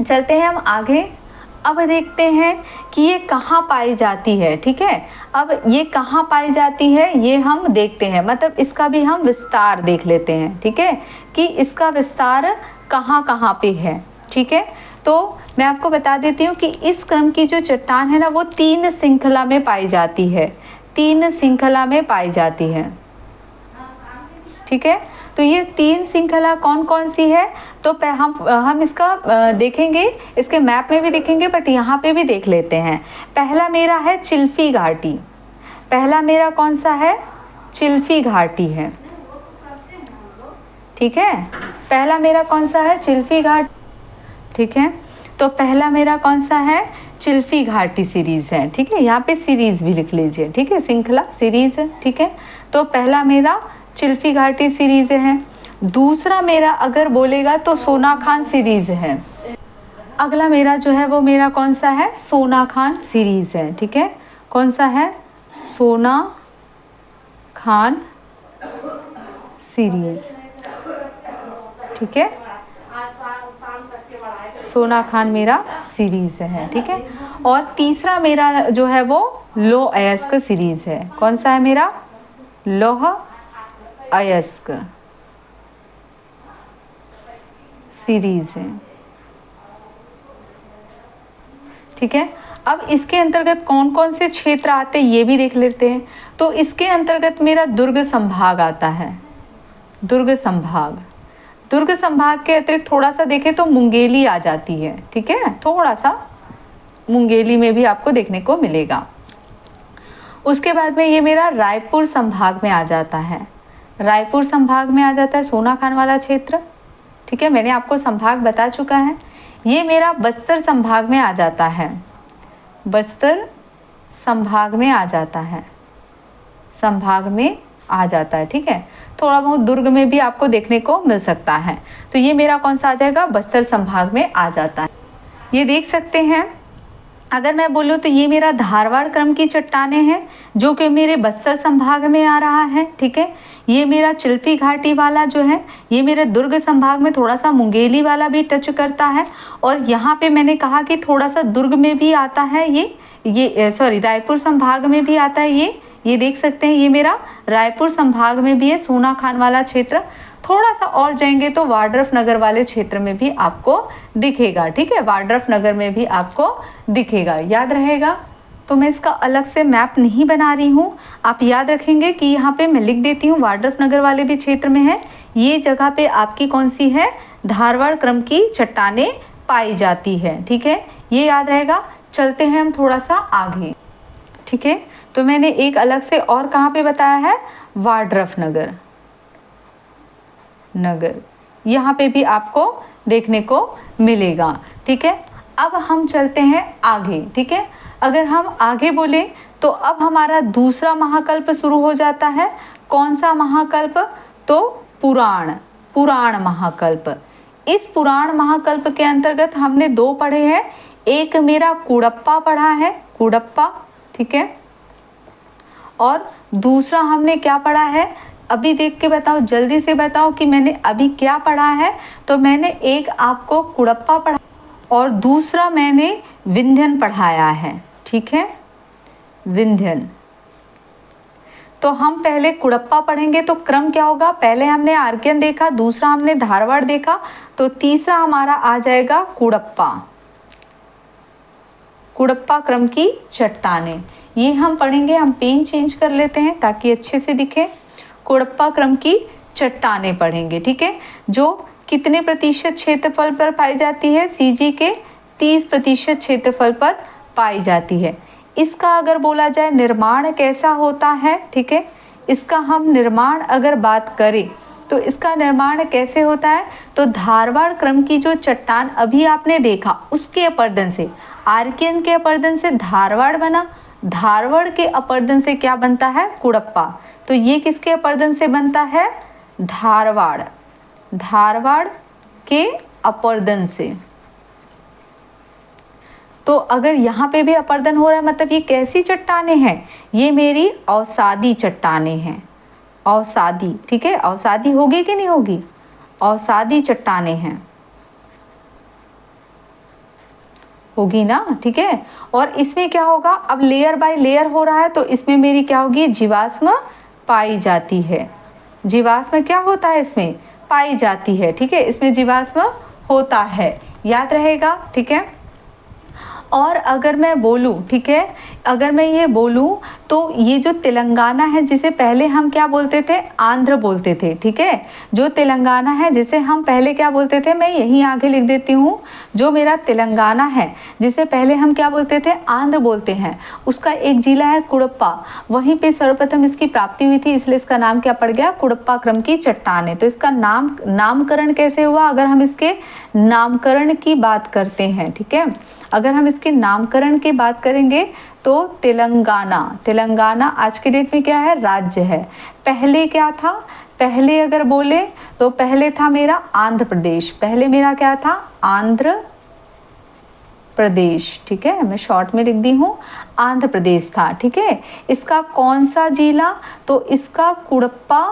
चलते हैं हम आगे, अब देखते हैं कि ये कहाँ पाई जाती है, ठीक है। अब ये कहाँ पाई जाती है ये हम देखते हैं, मतलब इसका भी हम विस्तार देख लेते हैं, ठीक है, कि इसका विस्तार कहाँ कहाँ पे है, ठीक है। तो मैं आपको बता देती हूँ कि इस क्रम की जो चट्टान है ना, वो 3 श्रृंखला में पाई जाती है, 3 श्रृंखला में पाई जाती है, ठीक है। तो ये 3 श्रृंखला कौन कौन सी है, तो हम इसका देखेंगे, इसके मैप में भी देखेंगे, बट यहाँ पे भी देख लेते हैं। पहला मेरा है चिल्फी घाटी, पहला मेरा कौन सा है, चिल्फी घाटी है, ठीक है, पहला मेरा कौन सा है, चिल्फी घाट, ठीक है। तो पहला मेरा कौन सा है, चिल्फी घाटी सीरीज है, ठीक है, यहाँ पे सीरीज भी लिख लीजिए, ठीक है, श्रृंखला सीरीज है, ठीक है। तो पहला मेरा चिल्फी घाटी सीरीज है। दूसरा मेरा अगर बोलेगा तो सोनाखान सीरीज है। अगला मेरा जो है वो मेरा कौन सा है, सोनाखान सीरीज है, ठीक है, कौन सा है, सोनाखान सीरीज, ठीक है, सोनाखान मेरा सीरीज है, ठीक है। और तीसरा मेरा जो है वो लौह अयस्क सीरीज है, कौन सा है मेरा, लौह अयस्क सीरीज है, ठीक है। अब इसके अंतर्गत कौन कौन से क्षेत्र आते हैं ये भी देख लेते हैं। तो इसके अंतर्गत मेरा दुर्ग संभाग आता है, दुर्ग संभाग, दुर्ग संभाग के अतिरिक्त थोड़ा सा देखें तो मुंगेली आ जाती है, ठीक है, थोड़ा सा मुंगेली में भी आपको देखने को मिलेगा। उसके बाद में ये मेरा रायपुर संभाग में आ जाता है, रायपुर संभाग में आ जाता है सोनाखान वाला क्षेत्र, ठीक है, मैंने आपको संभाग बता चुका है। ये मेरा बस्तर संभाग में आ जाता है, बस्तर संभाग में आ जाता है, संभाग में आ जाता है, ठीक है। थोड़ा बहुत दुर्ग में भी आपको देखने को मिल सकता है। तो ये मेरा कौन सा आ जाएगा, बस्तर संभाग में आ जाता है। ये देख सकते हैं, अगर मैं बोलूँ तो ये मेरा धारवाड़ क्रम की चट्टानें हैं जो कि मेरे बस्तर संभाग में आ रहा है, ठीक है। ये मेरा चिल्फी घाटी वाला जो है ये मेरे दुर्ग संभाग में थोड़ा सा मुंगेली वाला भी टच करता है, और यहाँ पे मैंने कहा कि थोड़ा सा दुर्ग में भी आता है, ये सॉरी रायपुर संभाग में भी आता है, ये देख सकते हैं, ये मेरा रायपुर संभाग में भी है सोनाखान वाला क्षेत्र। थोड़ा सा और जाएंगे तो वाड्रफ नगर वाले क्षेत्र में भी आपको दिखेगा, ठीक है, वाड्रफ नगर में भी आपको दिखेगा, याद रहेगा। तो मैं इसका अलग से मैप नहीं बना रही हूँ, आप याद रखेंगे कि यहाँ पे मैं लिख देती हूँ वाड्रफ नगर वाले भी क्षेत्र में है, ये जगह पे आपकी कौन सी है, धारवाड़ क्रम की चट्टानें पाई जाती है, ठीक है, ये याद रहेगा। चलते हैं हम थोड़ा सा आगे, ठीक है। तो मैंने एक अलग से और कहाँ पे बताया है, वाड्रफ नगर, यहाँ पे भी आपको देखने को मिलेगा, ठीक है। अब हम चलते हैं आगे, ठीक है। अगर हम आगे बोले तो अब हमारा दूसरा महाकल्प शुरू हो जाता है, कौन सा महाकल्प, तो पुराण महाकल्प। इस पुराण महाकल्प के अंतर्गत हमने 2 पढ़े हैं, एक मेरा कुड़प्पा पढ़ा है, कुड़प्पा, ठीक है, और दूसरा हमने क्या पढ़ा है, अभी देख के बताओ, जल्दी से बताओ कि मैंने अभी क्या पढ़ा है। तो मैंने एक आपको कुड़प्पा पढ़ा और दूसरा मैंने विंध्यन पढ़ाया है, ठीक है, विंध्यन। तो हम पहले कुड़प्पा पढ़ेंगे तो क्रम क्या होगा, पहले हमने आर्कियन देखा, दूसरा हमने धारवाड़ देखा, तो तीसरा हमारा आ जाएगा कुड़प्पा। कुड़प्पा क्रम की चट्टानें, ये हम पढ़ेंगे। हम पेन चेंज कर लेते हैं ताकि अच्छे से दिखे। कुड़प्पा क्रम की चट्टानें पढ़ेंगे, ठीक है, जो कितने प्रतिशत क्षेत्रफल पर पाई जाती है, सीजी के 30% क्षेत्रफल पर पाई जाती है। इसका अगर बोला जाए निर्माण कैसा होता है, ठीक है, इसका हम निर्माण अगर बात करें तो इसका निर्माण कैसे होता है, तो धारवाड़ क्रम की जो चट्टान अभी आपने देखा उसके अपर्दन से, आर्कियन के अपर्दन से धारवाड़ बना, धारवाड़ के अपर्दन से क्या बनता है, कुड़प्पा। तो ये किसके अपर्दन से बनता है, धारवाड़, धारवाड़ के अपर्दन से। तो अगर यहाँ पे भी अपर्दन हो रहा है मतलब ये कैसी चट्टानें हैं, ये मेरी अवसादी चट्टानें हैं, अवसादी, ठीक है, अवसादी होगी कि नहीं होगी, अवसादी चट्टानें हैं, होगी ना, ठीक है। और इसमें क्या होगा, अब लेयर बाय लेयर हो रहा है तो इसमें मेरी क्या होगी, जीवाश्म पाई जाती है। जीवाश्म क्या होता है, इसमें पाई जाती है, ठीक है, इसमें जीवाश्म होता है, याद रहेगा, ठीक है। और अगर मैं बोलूँ, ठीक है, अगर मैं ये बोलूँ तो ये जो तेलंगाना है जिसे पहले हम क्या बोलते थे, आंध्र बोलते थे, ठीक है, जो तेलंगाना है जिसे हम पहले क्या बोलते थे, मैं यहीं आगे लिख देती हूँ, जो मेरा तेलंगाना है जिसे पहले हम क्या बोलते थे, आंध्र बोलते हैं, उसका एक जिला है कुड़प्पा, वहीं पे सर्वप्रथम इसकी प्राप्ति हुई थी, इसलिए इसका नाम क्या पड़ गया, कुड़प्पा क्रम की चट्टानें। तो इसका नामकरण कैसे हुआ, अगर हम इसके नामकरण की बात करते हैं, ठीक है, अगर हम इसके नामकरण की बात करेंगे तो तेलंगाना, तेलंगाना आज के डेट में क्या है, राज्य है। पहले क्या था, पहले अगर बोले तो पहले था मेरा आंध्र प्रदेश, पहले मेरा क्या था, आंध्र प्रदेश, ठीक है, मैं शॉर्ट में लिख दी हूँ, आंध्र प्रदेश था, ठीक है। इसका कौन सा जिला, तो इसका कुड़प्पा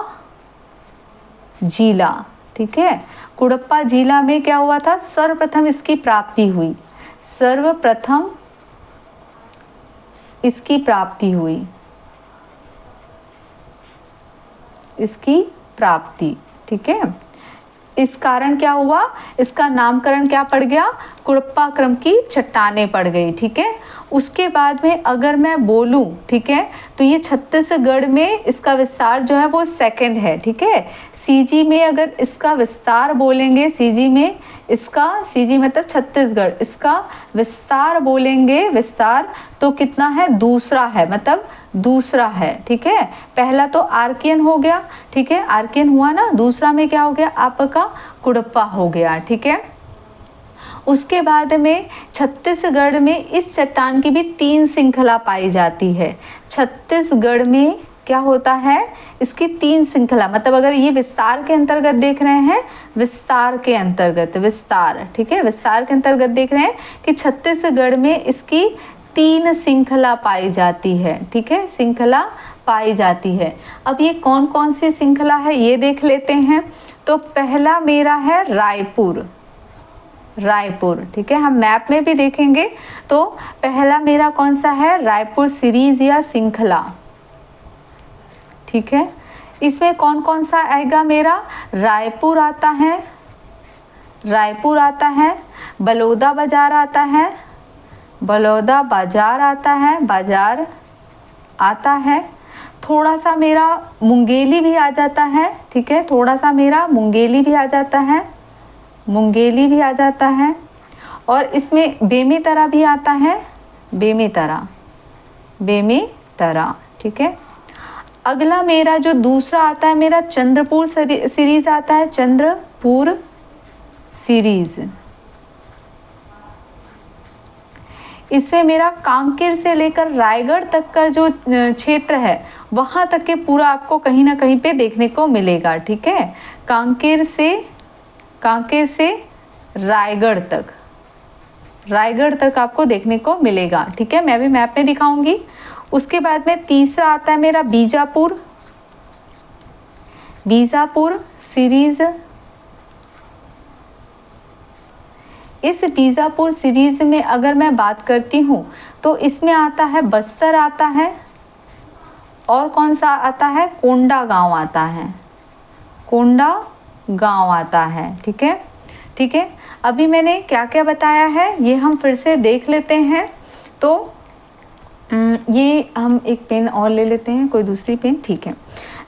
जिला, ठीक है, कुड़प्पा जिला में क्या हुआ था, सर्वप्रथम इसकी प्राप्ति हुई, सर्वप्रथम इसकी प्राप्ति हुई, इसकी प्राप्ति, ठीक है। इस कारण क्या हुआ, इसका नामकरण क्या पड़ गया, कुड़प्पा क्रम की चट्टानें पड़ गई, ठीक है। उसके बाद में अगर मैं बोलूं, ठीक है, तो ये छत्तीसगढ़ में इसका विस्तार जो है वो सेकंड है, ठीक है। सीजी में अगर इसका विस्तार बोलेंगे, सीजी में इसका, सीजी मतलब छत्तीसगढ़, इसका विस्तार बोलेंगे, विस्तार तो कितना है, दूसरा है, मतलब दूसरा है, ठीक है। पहला तो आर्कियन हो गया, ठीक है, आर्कियन हुआ ना, दूसरा में क्या हो गया आपका, कुड़प्पा हो गया, ठीक है। उसके बाद में छत्तीसगढ़ में इस चट्टान की भी 3 श्रृंखला पाई जाती है। छत्तीसगढ़ में क्या होता है, इसकी 3 श्रृंखला, मतलब अगर ये विस्तार के अंतर्गत देख रहे हैं, विस्तार के अंतर्गत, विस्तार, ठीक है, विस्तार के अंतर्गत देख रहे हैं कि छत्तीसगढ़ में इसकी 3 श्रृंखला पाई जाती है, ठीक है, श्रृंखला पाई जाती है। अब ये कौन कौन सी श्रृंखला है ये देख लेते हैं। तो पहला मेरा है रायपुर, रायपुर, ठीक है, हम मैप में भी देखेंगे। तो पहला मेरा कौन सा है, रायपुर सीरीज या श्रृंखला, ठीक है। इसमें कौन कौन सा आएगा मेरा, रायपुर आता है, रायपुर आता है, बलौदा बाजार आता है, बलौदा बाजार आता है, बाजार आता है, थोड़ा सा मेरा मुंगेली भी आ जाता है, ठीक है, थोड़ा सा मेरा मुंगेली भी आ जाता है, मुंगेली भी आ जाता है, और इसमें बेमेतरा भी आता है, बेमेतरा, बेमेतरा, ठीक है। अगला मेरा जो दूसरा आता है मेरा चंद्रपुर सीरीज आता है, चंद्रपुर सीरीज। इससे मेरा कांकेर से लेकर रायगढ़ तक का जो क्षेत्र है वहां तक के पूरा आपको कहीं ना कहीं पे देखने को मिलेगा, ठीक है। कांकेर से रायगढ़ तक, रायगढ़ तक आपको देखने को मिलेगा, ठीक है, मैं भी मैप में दिखाऊंगी। उसके बाद में तीसरा आता है मेरा बीजापुर, बीजापुर सीरीज, इस बीजापुर सीरीज में अगर मैं बात करती हूँ तो इसमें आता है बस्तर आता है, और कौन सा आता है, कोंडा गांव आता है, कोंडा गांव आता है। ठीक है, ठीक है। अभी मैंने क्या क्या बताया है ये हम फिर से देख लेते हैं। तो ये हम एक पेन और ले लेते हैं, कोई दूसरी पेन, ठीक है।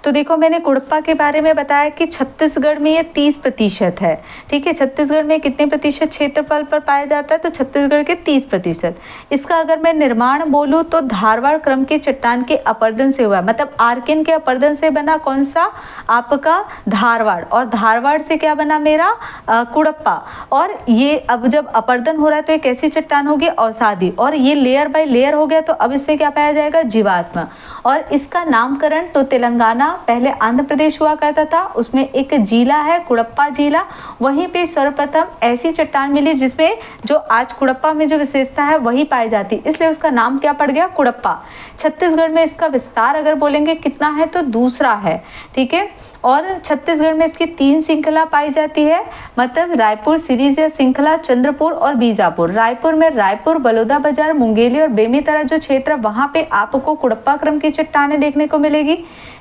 तो देखो मैंने कुड़प्पा के बारे में बताया कि छत्तीसगढ़ में ये 30% है। ठीक है, छत्तीसगढ़ में कितने प्रतिशत क्षेत्रफल पर पाया जाता है, तो छत्तीसगढ़ के 30%। इसका अगर मैं निर्माण बोलूँ तो धारवाड़ क्रम के चट्टान के अपरदन से हुआ है, मतलब आर्किन के अपरदन से बना कौन सा, आपका धारवाड़, और धारवाड़ से क्या बना मेरा कुड़प्पा। और ये अब जब अपरदन हो रहा है तो एक ऐसी चट्टान होगी अवसादी, और ये लेयर बाय लेयर हो गया, तो अब इसमें क्या पाया जाएगा, जीवाश्म। और इसका नामकरण तो तेलंगाना, पहले आंध्र प्रदेश हुआ करता था, उसमें एक जिला है कुड़प्पा जिला, वहीं पे सर्वप्रथम ऐसी चट्टान मिली जिसमें जो आज कुड़प्पा में जो विशेषता है वही पाई जाती, इसलिए उसका नाम क्या पड़ गया, कुड़प्पा। छत्तीसगढ़ में इसका विस्तार अगर बोलेंगे कितना है तो दूसरा है। ठीक है, और छत्तीसगढ़ में इसकी 3 श्रृंखला पाई जाती है, मतलब रायपुर सीरीज या श्रृंखला, चंद्रपुर और बीजापुर। रायपुर में रायपुर, बलौदाबाजार, मुंगेली और बेमेतरा जो क्षेत्र, वहाँ पे आपको कुड़प्पा क्रम की चट्टानें देखने को मिलेगी।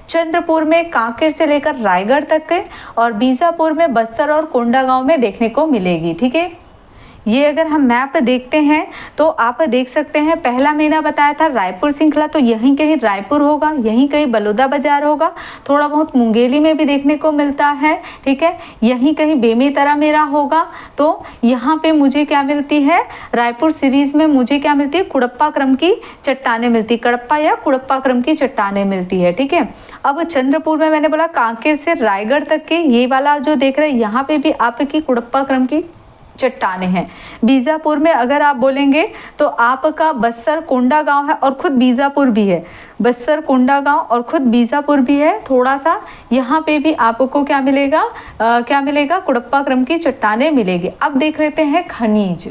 चंद्रपुर में कांकेर से लेकर रायगढ़ तक के, और बीजापुर में बस्तर और कोंडागांव में देखने को मिलेगी। ठीक है, ये अगर हम मैप देखते हैं तो आप देख सकते हैं, पहला महीना बताया था रायपुर श्रृंखला, तो यहीं कहीं रायपुर होगा, यहीं कहीं बलौदाबाजार होगा, थोड़ा बहुत मुंगेली में भी देखने को मिलता है। ठीक है, यहीं कहीं बेमेतरा मेरा होगा। तो यहाँ पे मुझे क्या मिलती है, रायपुर सीरीज में मुझे क्या मिलती है, कुड़प्पा क्रम की चट्टानें मिलती, कड़प्पा या कुड़प्पा क्रम की चट्टानें मिलती है। ठीक है, अब चंद्रपुर में मैंने बोला कांकेर से रायगढ़ तक के, ये वाला जो देख रहे हैं यहाँ पे भी आपकी कुड़प्पा क्रम की चट्टानें हैं। बीजापुर में अगर आप बोलेंगे तो आपका बस्तर कोंडा गांव है और खुद बीजापुर भी है, बस्तर कोंडा गांव और खुद बीजापुर भी है थोड़ा सा, यहाँ पे भी आपको क्या मिलेगा, क्या मिलेगा, कुड़प्पा क्रम की चट्टानें मिलेगी। अब देख लेते हैं खनिज,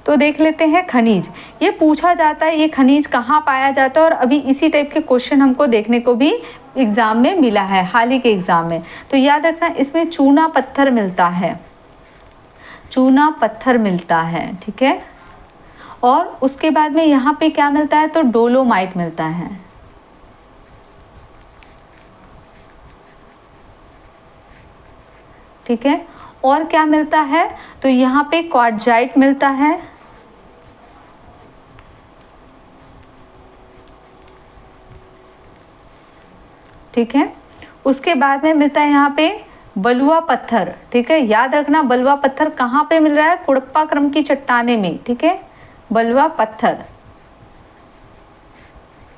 तो देख लेते हैं खनिज। ये पूछा जाता है ये खनिज कहाँ पाया जाता है, और अभी इसी टाइप के क्वेश्चन हमको देखने को भी एग्जाम में मिला है, हाल ही के एग्जाम में। तो याद रखना इसमें चूना पत्थर मिलता है, चूना पत्थर मिलता है। ठीक है, और उसके बाद में यहाँ पे क्या मिलता है, तो डोलोमाइट मिलता है। ठीक है, और क्या मिलता है, तो यहाँ पे क्वार्टजाइट मिलता है। ठीक है, उसके बाद में मिलता है यहाँ पे बलुआ पत्थर। ठीक है, याद रखना बलुआ पत्थर कहाँ पे मिल रहा है, कुड़प्पा क्रम की चट्टाने में। ठीक है, बलुआ पत्थर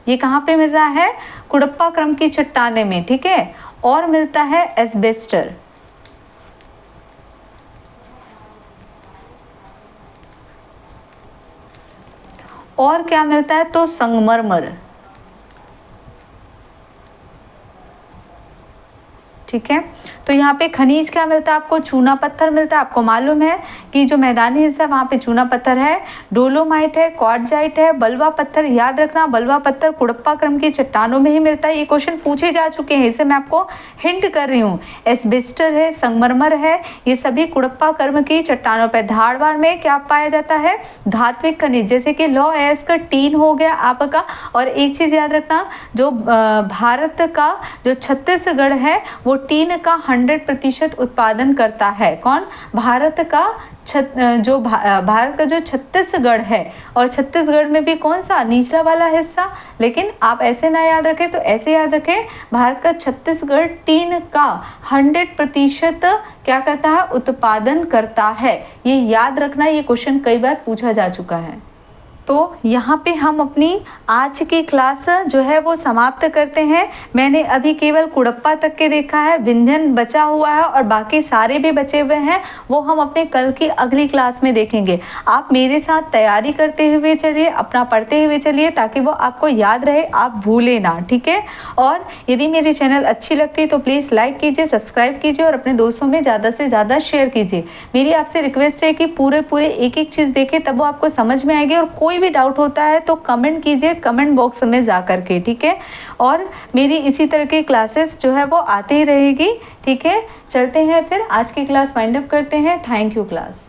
ये कहाँ पे मिल रहा है, कुड़प्पा क्रम की चट्टाने में। ठीक है, और मिलता है एस्बेस्टर, और क्या मिलता है, तो संगमरमर। ठीक है, तो यहाँ पे खनिज क्या मिलता है आपको, चूना पत्थर मिलता है। आपको मालूम है कि जो मैदानी हिस्सा है वहाँ पे चूना पत्थर है, डोलोमाइट है, क्वार्टजाइट है, बलुआ पत्थर। याद रखना बलुआ पत्थर कुड़प्पा क्रम की चट्टानों में ही मिलता है, ये क्वेश्चन पूछे जा चुके हैं, इसे मैं आपको हिंट कर रही हूँ। एस्बेस्टर है, संगमरमर है, ये सभी कुड़प्पा क्रम की चट्टानों पर। धारवाड़ में क्या पाया जाता है, धात्विक खनिज, जैसे कि लौह अयस्क, टीन हो गया आपका। और एक चीज़ याद रखना, जो भारत का जो छत्तीसगढ़ है वो टीन का 100% उत्पादन करता है। कौन, भारत का भारत का जो छत्तीसगढ़ है, और छत्तीसगढ़ में भी कौन सा, निचला वाला हिस्सा। लेकिन आप ऐसे ना याद रखें, तो ऐसे याद रखें, भारत का छत्तीसगढ़ टीन का 100% क्या करता है, उत्पादन करता है। ये याद रखना, ये क्वेश्चन कई बार पूछा जा चुका है। तो यहाँ पे हम अपनी आज की क्लास जो है वो समाप्त करते हैं। मैंने अभी केवल कुड़प्पा तक के देखा है, विंध्यन बचा हुआ है और बाकी सारे भी बचे हुए हैं, वो हम अपने कल की अगली क्लास में देखेंगे। आप मेरे साथ तैयारी करते हुए चलिए, अपना पढ़ते हुए चलिए, ताकि वो आपको याद रहे, आप भूले ना। ठीक है, और यदि मेरी चैनल अच्छी लगती है तो प्लीज़ लाइक कीजिए, सब्सक्राइब कीजिए और अपने दोस्तों में ज़्यादा से ज़्यादा शेयर कीजिए। मेरी आपसे रिक्वेस्ट है कि पूरे एक एक चीज़ देखें, तब वो आपको समझ में आएगी और कोई भी डाउट होता है तो कमेंट कीजिए कमेंट बॉक्स में जा कर के, ठीक है। और मेरी इसी तरह की क्लासेस जो है वो आती ही रहेगी, ठीक है। चलते हैं फिर, आज की क्लास वाइंड अप करते हैं। Thank you class.